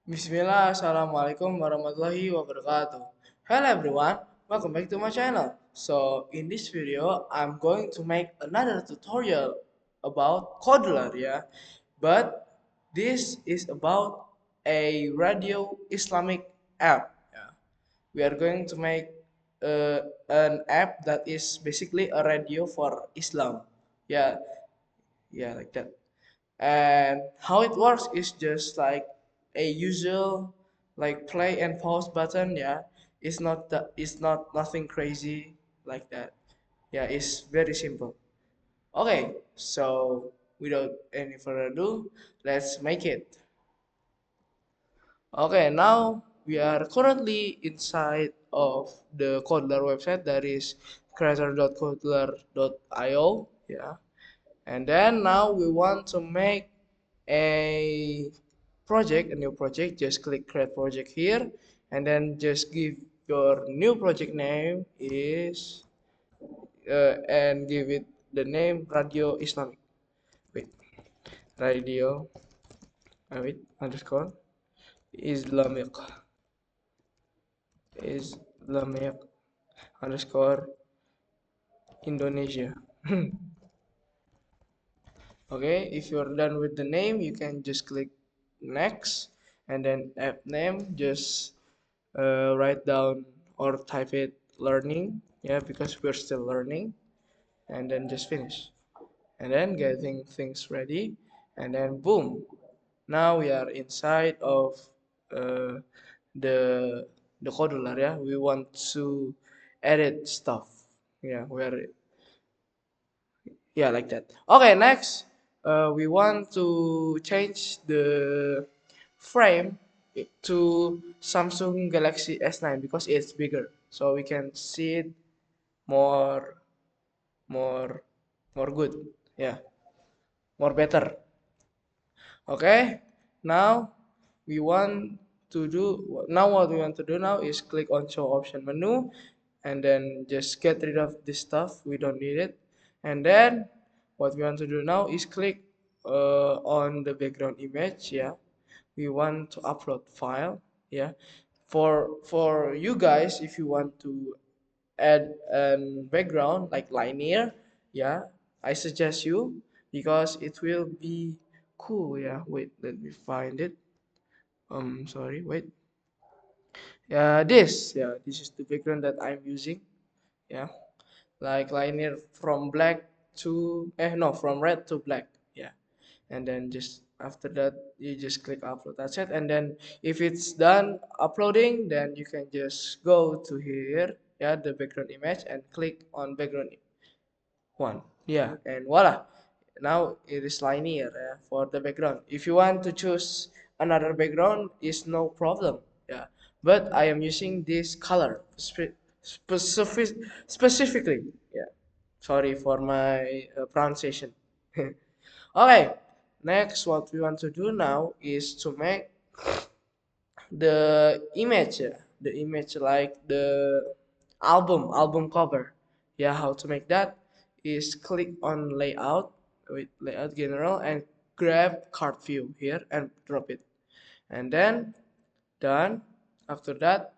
Bismillah, Assalamualaikum warahmatullahi wabarakatuh. Hello everyone, welcome back to my channel. So in this video, I'm going to make another tutorial about Codeler, yeah. But this is about a radio Islamic app. Yeah. We are going to make an app that is basically a radio for Islam. Yeah, yeah, like that. And how it works is just like a usual like play and pause button. Yeah, it's not nothing crazy like that. Yeah, it's very simple. Okay, so without any further ado, let's make it. Okay, now we are currently inside of the Codler website, that is creator.codler.io. Yeah, and then now we want to make a project, a new project. Just click create project here, and then just give your new project name is and give it the name Radio Islamic. Wait, Radio wait underscore Islamic Islamic underscore Indonesia. Okay, if you're done with the name, you can just click next, and then app name just write down or type it learning, yeah, because we're still learning, and then just finish, and then getting things ready, and then boom, now we are inside of uh, the the Codular. Yeah, we want to edit stuff. Yeah, we are, yeah, like that. Okay, next, we want to change the frame to Samsung Galaxy S9 because it's bigger, so we can see it more, more, more good. Yeah, more better. Okay, now we want to do now what we want to do now is click on show option menu, and then just get rid of this stuff, we don't need it. And then what we want to do now is click on the background image. Yeah, we want to upload file. Yeah, for you guys, if you want to add an background like linear, yeah, I suggest you, because it will be cool. Yeah, wait, let me find it. Sorry, wait. Yeah, this is the background that I'm using. Yeah, like linear from black to no, from red to black. Yeah, and then just after that you just click upload, that's it. And then if it's done uploading, then you can just go to here, yeah, the background image, and click on background one. Yeah, and voila, now it is linear, for the background. If you want to choose another background, is no problem. Yeah, but I am using this color specifically. Yeah, sorry for my pronunciation. Okay, next what we want to do now is to make the image, the image like the album cover. Yeah, how to make that is click on layout with layout general, and grab card view here and drop it, and then done. After that,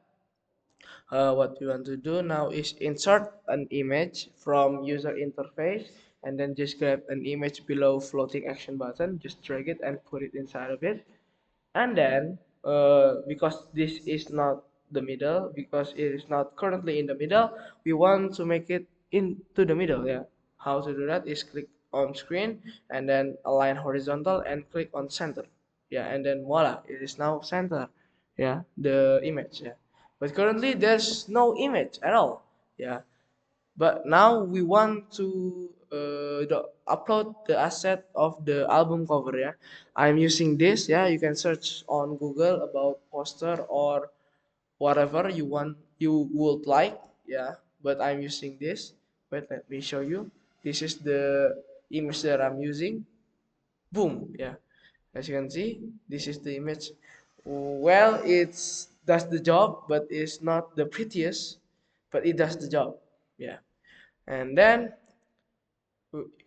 what we want to do now is insert an image from user interface, and then just grab an image below floating action button, just drag it and put it inside of it. And then because this is not the middle, because it is not currently in the middle, we want to make it into the middle. Yeah, how to do that is click on screen, and then align horizontal, and click on center. Yeah, and then voila, it is now center. Yeah, the image. Yeah, but currently there's no image at all. Yeah, but now we want to upload the asset of the album cover. Yeah, I'm using this. Yeah, you can search on Google about poster or whatever you would like. Yeah, but I'm using this. Wait, let me show you. This is the image that I'm using. Boom. Yeah, as you can see, this is the image. Well, it's does the job, but it's not the prettiest, but it does the job. Yeah, and then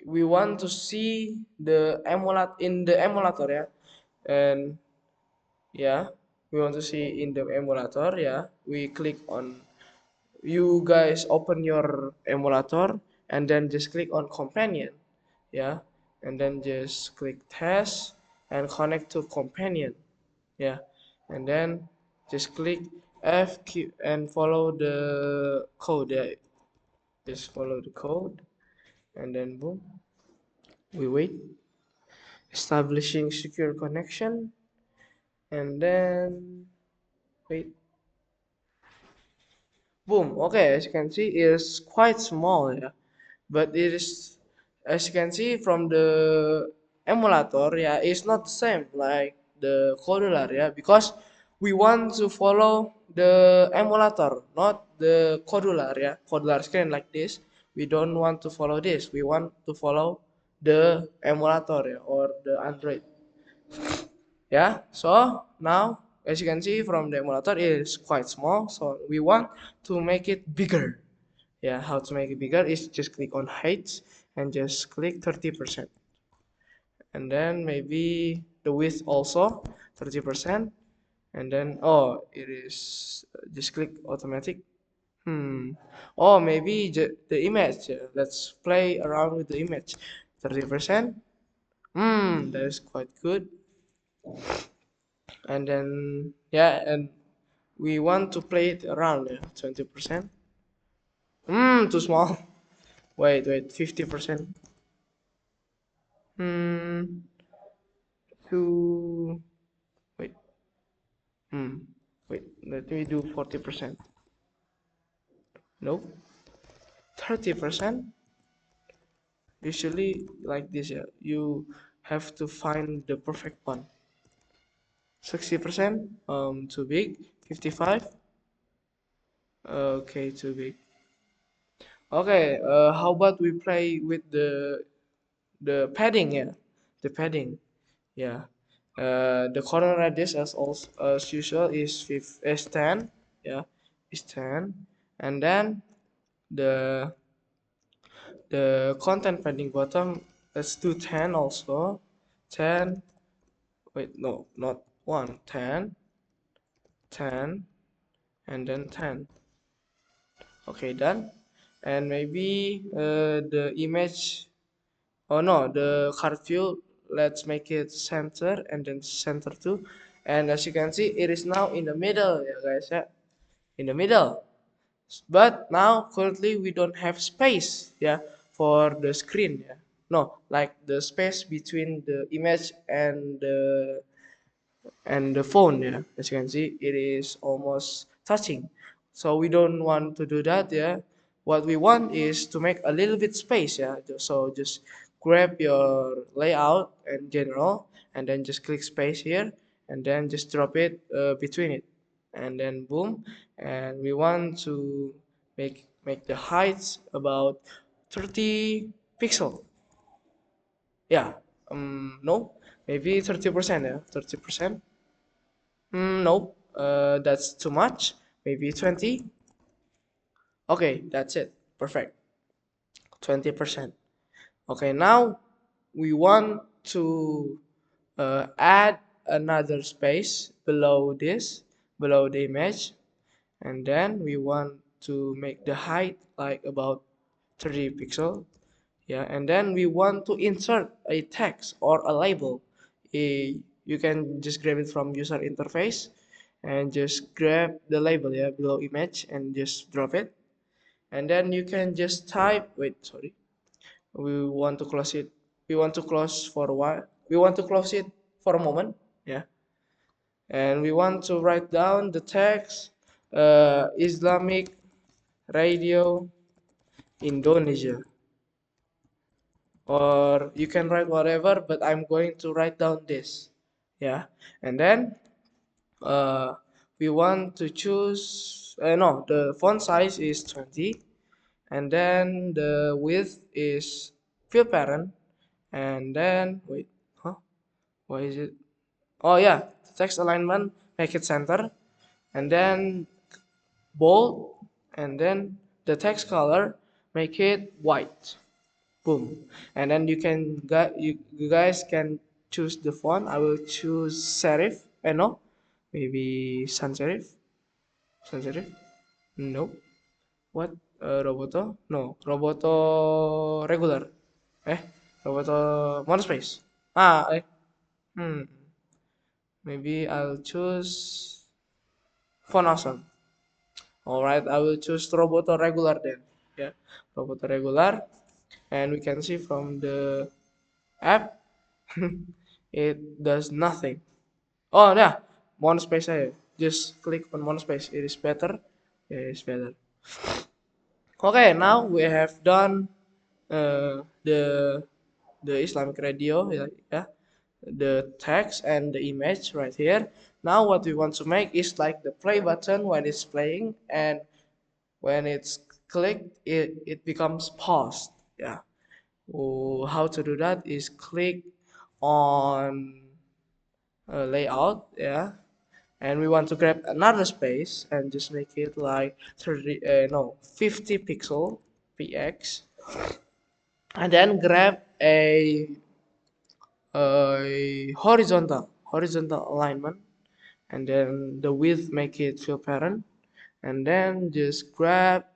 we want to see the emulator in the emulator. Yeah, and yeah, we want to see in the emulator, yeah, we click on, you guys open your emulator and then just click on companion, yeah, and then just click test and connect to companion, yeah, and then just click FQ and follow the code, yeah, just follow the code, and then boom, we wait, establishing secure connection, and then wait, boom. Okay, as you can see, it is quite small, yeah, but it is, as you can see from the emulator, yeah, it's not the same like the Codular, yeah, because we want to follow the emulator, not the Codular, yeah, Codular screen like this. We don't want to follow this. We want to follow the emulator, yeah, or the Android. Yeah, so now as you can see from the emulator, it is quite small, so we want to make it bigger. Yeah, how to make it bigger is just click on height and just click 30%, and then maybe the width also 30%, and then oh, it is just click automatic. Oh, maybe the image, yeah. Let's play around with the image. 30%. That is quite good. And then yeah, and we want to play it around, yeah, 20%. Too small. Wait, 50%. Hmm, to wait. Wait. Let me do 40%. Nope. 30%. Usually like this, yeah. You have to find the perfect one. 60%. Too big. 55. Okay, too big. Okay. How about we play with the padding, yeah, the padding, yeah. The corner radius as usual is 10, yeah, is 10, and then the content padding bottom, let's do 10 also, 10, wait, no, not 1, 10, 10, and then 10. Okay, done. And maybe the image, oh no, the card view, let's make it center and then center too. And as you can see, it is now in the middle, yeah guys, yeah, in the middle. But now currently we don't have space, yeah, for the screen, yeah. No, like the space between the image and the phone, yeah. As you can see, it is almost touching, so we don't want to do that, yeah. What we want is to make a little bit space, yeah. So just grab your layout and general, and then just click space here, and then just drop it between it, and then boom. And we want to make the height about 30 pixel, yeah. No, maybe 30%, yeah, 30%. Nope, that's too much. Maybe 20. Okay, that's it. Perfect. 20%. Okay, now we want to add another space below this, below the image, and then we want to make the height like about 30 pixel. Yeah, and then we want to insert a text or a label. You can just grab it from user interface and just grab the label, yeah, below image, and just drop it, and then you can just type, wait, sorry, we want to close it, we want to close for a while, we want to close it for a moment, yeah, and we want to write down the text, Islamic Radio Indonesia, or you can write whatever, but I'm going to write down this, yeah. And then uh, we want to choose, no, the font size is 20, and then the width is fill parent, and then wait, huh, why is it, oh yeah, text alignment, make it center, and then bold, and then the text color, make it white. Boom. And then you guys can choose the font. I will choose serif, no, maybe sans serif. Sans serif? Nope. What? Roboto? No, Roboto regular. Eh, Roboto monospace. Hmm. Maybe I'll choose Font Awesome. All right, I will choose Roboto regular then. Yeah, Roboto regular, and we can see from the app, it does nothing. Oh yeah, monospace aja. Just click on monospace. It is better. Yeah, it's better. Okay, now we have done uh, the the Islamic radio, yeah, the text and the image right here. Now what we want to make is like the play button when it's playing, and when it's clicked, it becomes paused. Yeah. Oh, how to do that is click on layout, yeah, and we want to grab another space and just make it like 30 no 50 pixel px, and then grab a horizontal alignment, and then the width make it fill parent, and then just grab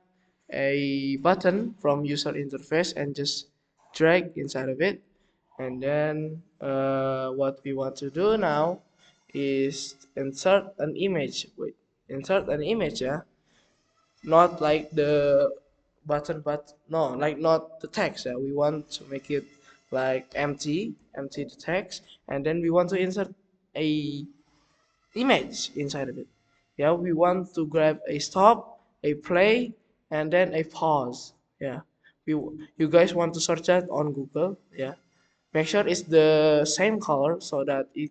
a button from user interface and just drag inside of it, and then what we want to do now is insert an image. Wait, insert an image, yeah, not like the button, but no, like not the text. Yeah, we want to make it like empty the text, and then we want to insert a image inside of it. Yeah, we want to grab a stop, a play, and then a pause. Yeah, we you guys want to search that on Google. Yeah, make sure it's the same color so that it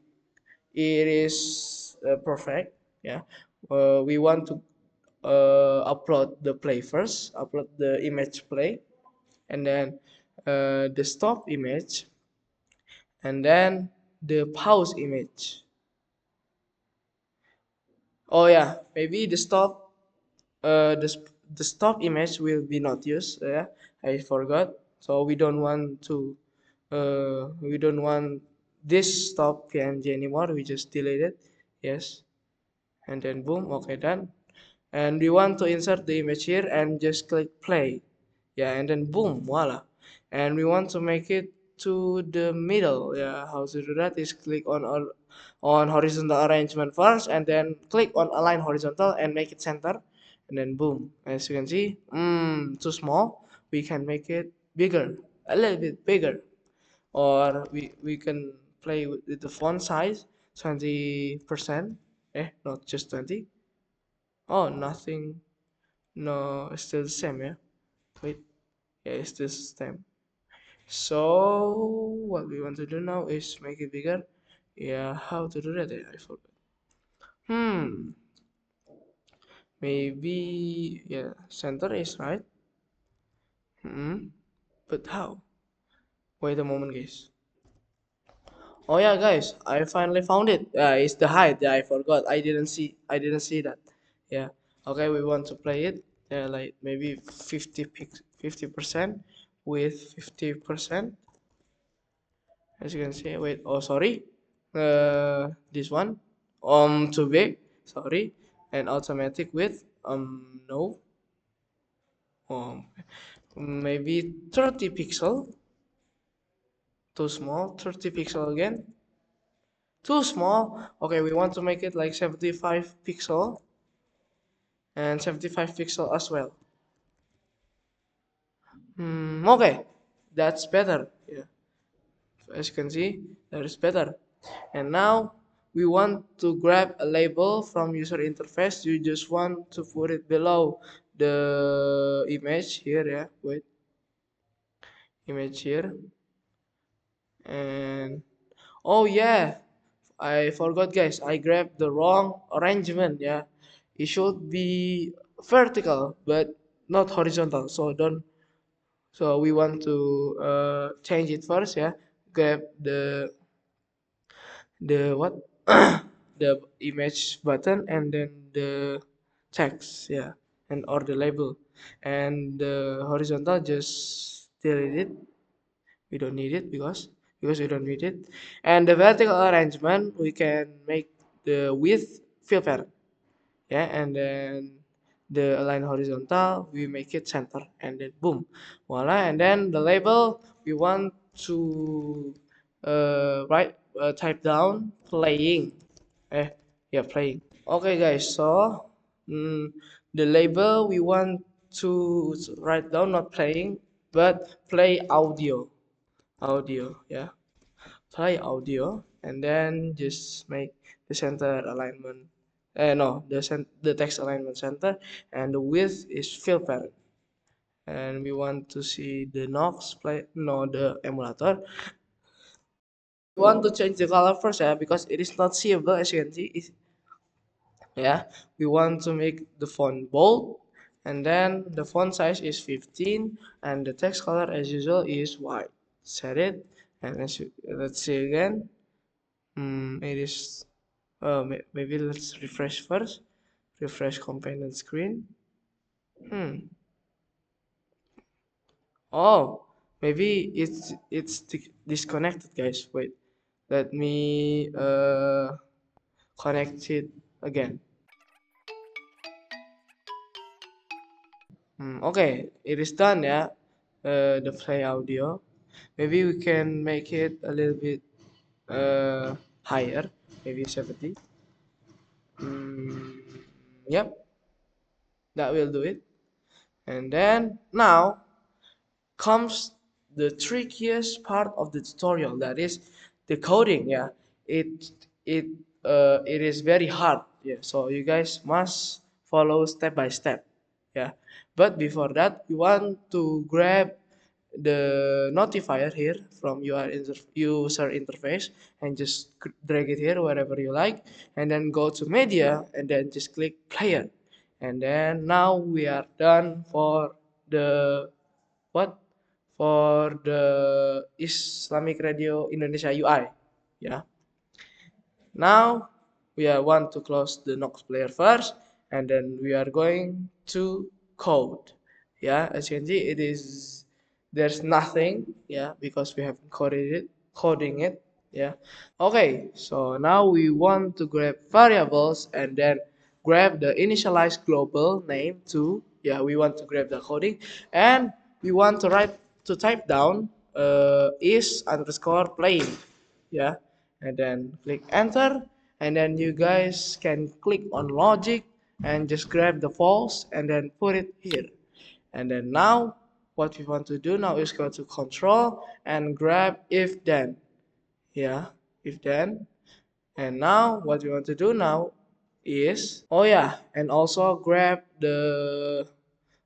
is perfect. Yeah, we want to upload the play first, upload the image play, and then the stop image, and then the pause image. Oh yeah, maybe the stop image will be not used. Yeah, I forgot. So we don't want this stop PNG anymore. We just delete it. Yes, and then boom. Okay, done. And we want to insert the image here and just click play. Yeah, and then boom, voila. And we want to make it to the middle. Yeah, how to do that is click on horizontal arrangement first, and then click on align horizontal and make it center, and then boom. As you can see, too small. We can make it bigger, a little bit bigger, or we can play with the font size 20%. Not just 20. Oh, nothing. No, it's still the same, yeah. Wait, yeah, it's still the same. So what we want to do now is make it bigger. Yeah, how to do that? I forgot. Hmm, maybe yeah, center is right. But how? Wait a moment, guys. Oh yeah, guys, I finally found it. It's the height. Yeah, I forgot. I didn't see that. Yeah. Okay, we want to play it. Yeah, like maybe 50% with 50%. As you can see, wait. Oh, sorry. This one. Too big. Sorry. And automatic width. No. Maybe 30 pixel. Too small. 30 pixel again. Too small. Okay, we want to make it like 75 pixel and 75 pixel as well. Okay, that's better. Yeah, as you can see, that is better. And now we want to grab a label from user interface. You just want to put it below the image here. Yeah, wait, image here. And oh yeah, I forgot, guys. I grabbed the wrong arrangement. Yeah, it should be vertical but not horizontal. So don't. So we want to change it first. Yeah, grab the what the image button and then the text. Yeah, and or the label, and the horizontal just delete it. We don't need it because we don't need it. And the vertical arrangement, we can make the width fill parent. Yeah, and then the align horizontal we make it center, and then boom, voila. And then the label we want to type down playing. Yeah, playing. Okay guys, so mm, the label we want to write down not playing but play audio, yeah, play audio. And then just make the center alignment, no, the text alignment center, and the width is fill parent. And we want to see the Nox play, no, the emulator. We want to change the color first, yeah, because it is not seeable as you can see. Yeah, we want to make the font bold, and then the font size is 15, and the text color as usual is white. Set it, and let's see again. It is maybe let's refresh first. Refresh companion screen. Oh, maybe it's disconnected, guys. Wait, let me connect it again. Okay, it is done, yeah. The play audio. Maybe we can make it a little bit higher, maybe 70. Yep, that will do it. And then now comes the trickiest part of the tutorial, that is the coding. Yeah, it it it is very hard. Yeah, so you guys must follow step by step. Yeah, but before that we want to grab the notifier here from user interface and just drag it here wherever you like, and then go to media and then just click player. And then now we are done for the what for the Islamic Radio Indonesia UI. Yeah, now we are want to close the Nox player first, and then we are going to code. Yeah, as you can see, it is there's nothing. Yeah, because we have coding it. Yeah. Okay, so now we want to grab variables and then grab the initialize global name too. Yeah, we want to grab the coding, and we want to type down is underscore playing. Yeah, and then click enter, and then you guys can click on logic and just grab the false and then put it here. And then now what we want to do now is go to control and grab if then. Yeah, if then. And now what we want to do now is, oh yeah, and also grab the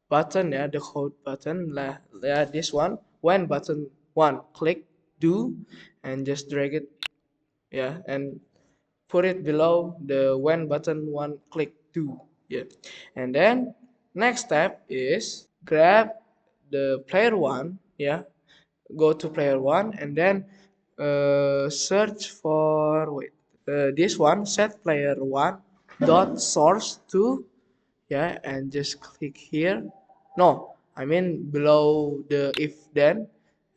button, yeah, the code button, yeah, this one, when button one, click do, and just drag it, yeah, and put it below the when button one, click do. Yeah, and then next step is grab the player one, yeah, go to player one, and then search for, wait, this one, set player one dot source to, yeah, and just click here. No, I mean below the if then.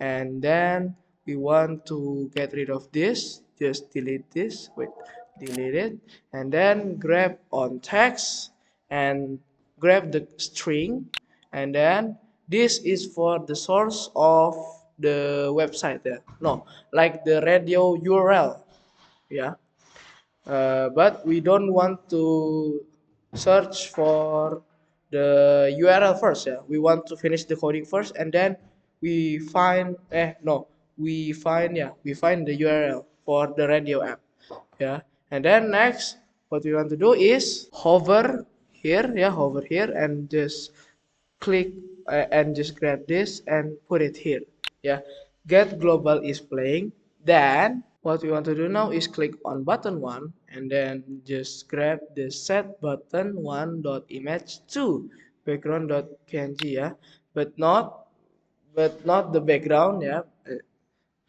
And then we want to get rid of this, just delete this, wait, delete it, and then grab on text and grab the string, and then this is for the source of the website there, no, like the radio URL. Yeah, but we don't want to search for the URL first. Yeah, we want to finish the coding first, and then we find no, we find the URL for the radio app. Yeah, and then next what we want to do is hover here, yeah, hover here, and just click and just grab this and put it here. Yeah, get global is playing. Then what we want to do now is click on button one, and then just grab the set button one dot image to background dot png, yeah, but not the background, yeah,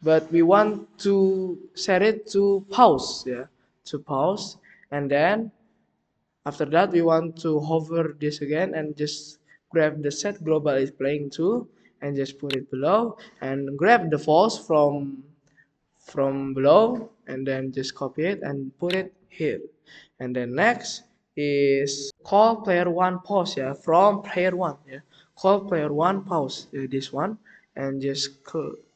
but we want to set it to pause, yeah, to pause. And then after that we want to hover this again and just grab the set global is playing to, and just put it below, and grab the false from below, and then just copy it and put it here. And then next is call player one pause, yeah, from player one, yeah, call player one pause, this one, and just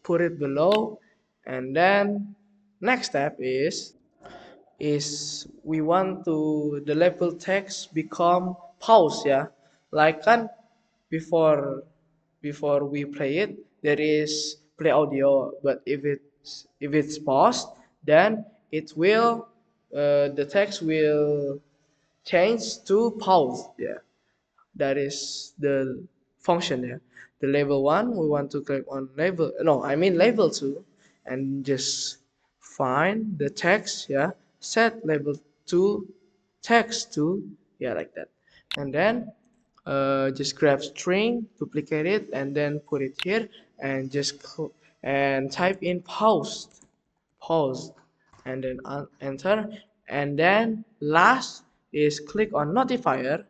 put it below. And then next step is we want to the label text become pause, yeah, like kan before we play it there is play audio, but if it's paused, then it will the text will change to pause, yeah. That is the function there. The label one, we want to click on label, no, I mean label two, and just find the text, yeah, set label to text to, yeah, like that. And then just grab string, duplicate it, and then put it here, and just and type in pause, and then enter. And then last is click on notifier,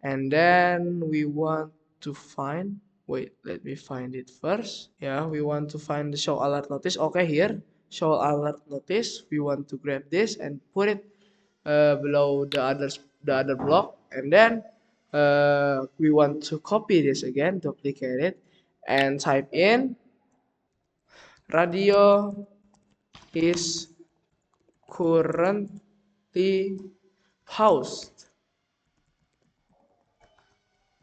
and then we want to find, wait, let me find it first, yeah, we want to find the show alert notice. Okay, here show alert notice, we want to grab this and put it below the other block. And then we want to copy this again, duplicate it, and type in radio is currently paused,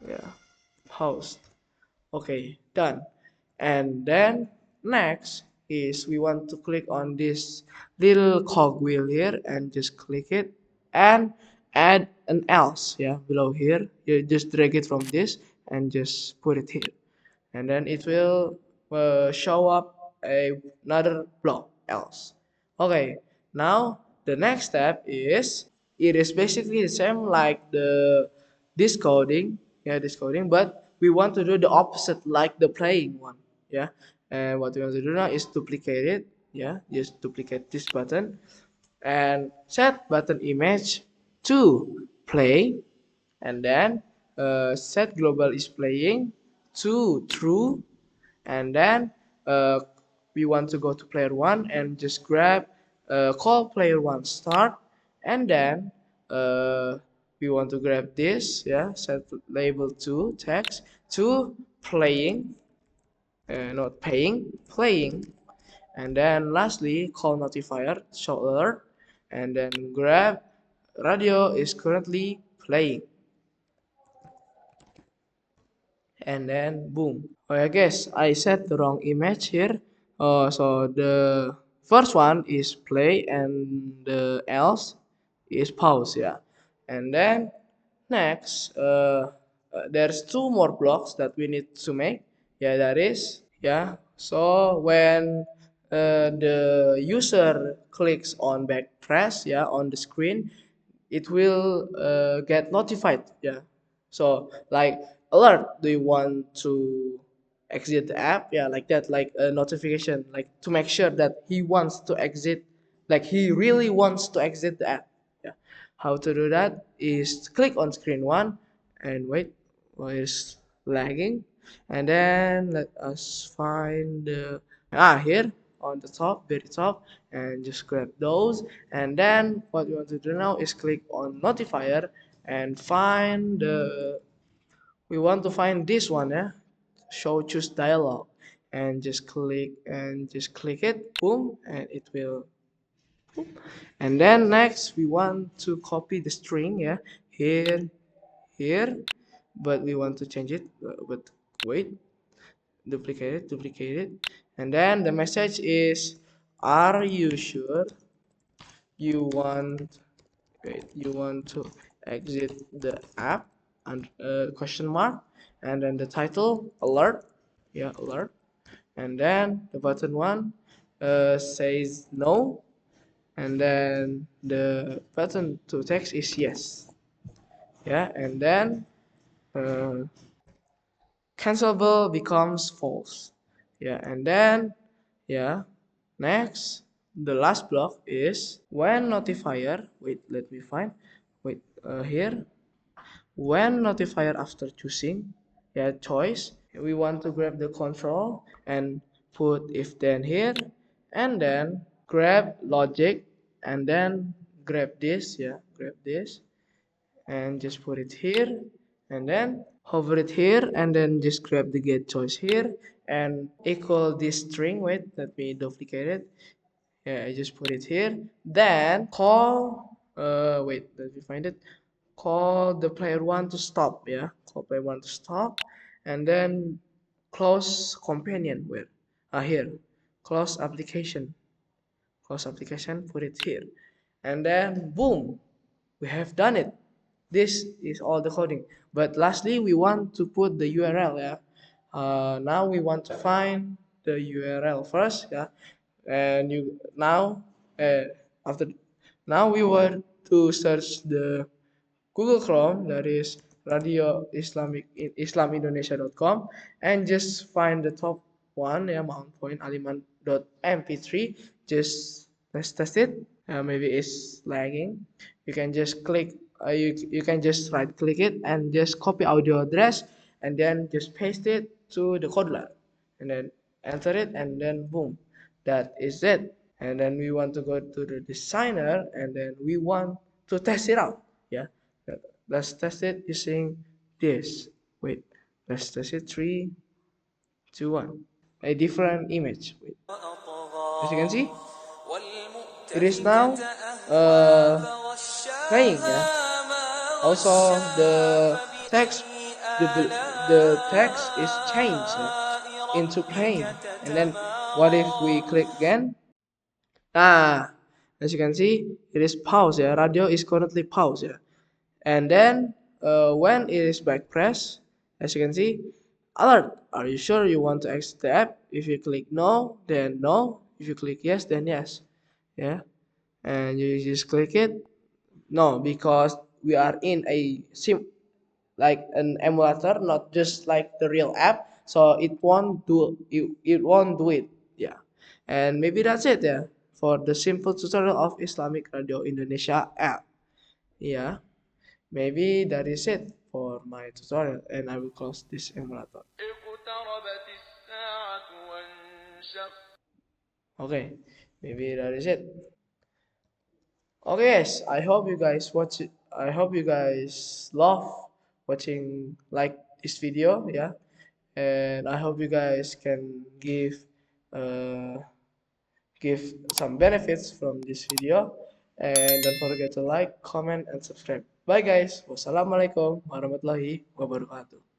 yeah, paused. Okay, done. And then next is we want to click on this little cogwheel here and just click it and add an else, yeah, below here. You just drag it from this and just put it here, and then it will show up another block else. Okay, now the next step is it is basically the same like the this coding, yeah, this coding, but we want to do the opposite like the playing one, yeah. And what we want to do now is duplicate it, yeah, just duplicate this button and set button image to play, and then set global is playing to true. And then uh, we want to go to player one and just grab call player one start. And then uh, we want to grab this, yeah, set label to text to playing, not paying, playing. And then lastly call notifier show alert, and then grab radio is currently playing, and then boom. Oh, I guess I set the wrong image here. So the first one is play and the else is pause, yeah. And then next there's two more blocks that we need to make, yeah, that is, yeah. So when the user clicks on back press, yeah, on the screen, it will get notified, yeah. So like alert, do you want to exit the app, yeah, like that, like a notification, like to make sure that he wants to exit, like he really wants to exit the app, yeah. How to do that is click on screen one and wait, why is lagging. And then let us find the here on the top, very top, and just grab those. And then what you want to do now is click on notifier and find the, we want to find this one, yeah, show choose dialog, and just click it, boom, and it will boom. And then next we want to copy the string, yeah, here, but we want to change it, but wait, duplicate it. And then the message is, are you sure you want, wait, you want to exit the app, and question mark. And then the title alert, yeah, alert. And then the button one says no, and then the button to text is yes, yeah. And then uh, cancelable becomes false, yeah. And then, yeah, next the last block is when notifier, wait, let me find, wait, here, when notifier after choosing, yeah, choice, we want to grab the control and put if then here, and then grab logic, and then grab this, yeah, grab this, and just put it here, and then hover it here, and then just grab the get choice here, and equal this string. Wait, let me duplicate it. Yeah, I just put it here. Then call. Wait, let me find it. Call the player one to stop. Yeah, call player one to stop, and then close companion. Where? Here. Close application. Close application. Put it here, and then boom, we have done it. This is all the coding, but lastly we want to put the URL. Yeah, now we want to find the URL first. Yeah, and you now after now we want to search the Google Chrome, that is radio islamindonesia.com, and just find the top one, yeah, Mount Point Aliman.mp3. Just let's test it. Maybe it's lagging. You can just click. You can just right click it and just copy audio address, and then just paste it to the codeler, and then enter it, and then boom, that is it. And then we want to go to the designer, and then we want to test it out. Yeah, let's test it using this. Wait, let's test it. 3, 2, 1. A different image. Wait. As you can see, it is now playing. Yeah. Also, text, the the text is changed, yeah, into playing. And then, what if we click again? Ah, as you can see, it is pause. Yeah, radio is currently pause. Yeah, and then when it is back press, as you can see, alert. Are you sure you want to exit the app? If you click no, then no. If you click yes, then yes. Yeah, and you just click it. No, because we are in a sim like an emulator, not just like the real app. So it won't do it. Yeah, and maybe that's it. Yeah, for the simple tutorial of Islamic Radio Indonesia app. Yeah, maybe that is it for my tutorial, and I will close this emulator. Okay, maybe that is it. Okay, guys, I hope you guys watch it. I hope you guys love watching like this video, yeah, and I hope you guys can uh, give some benefits from this video, and don't forget to like, comment, and subscribe. Bye guys. Wassalamualaikum warahmatullahi wabarakatuh.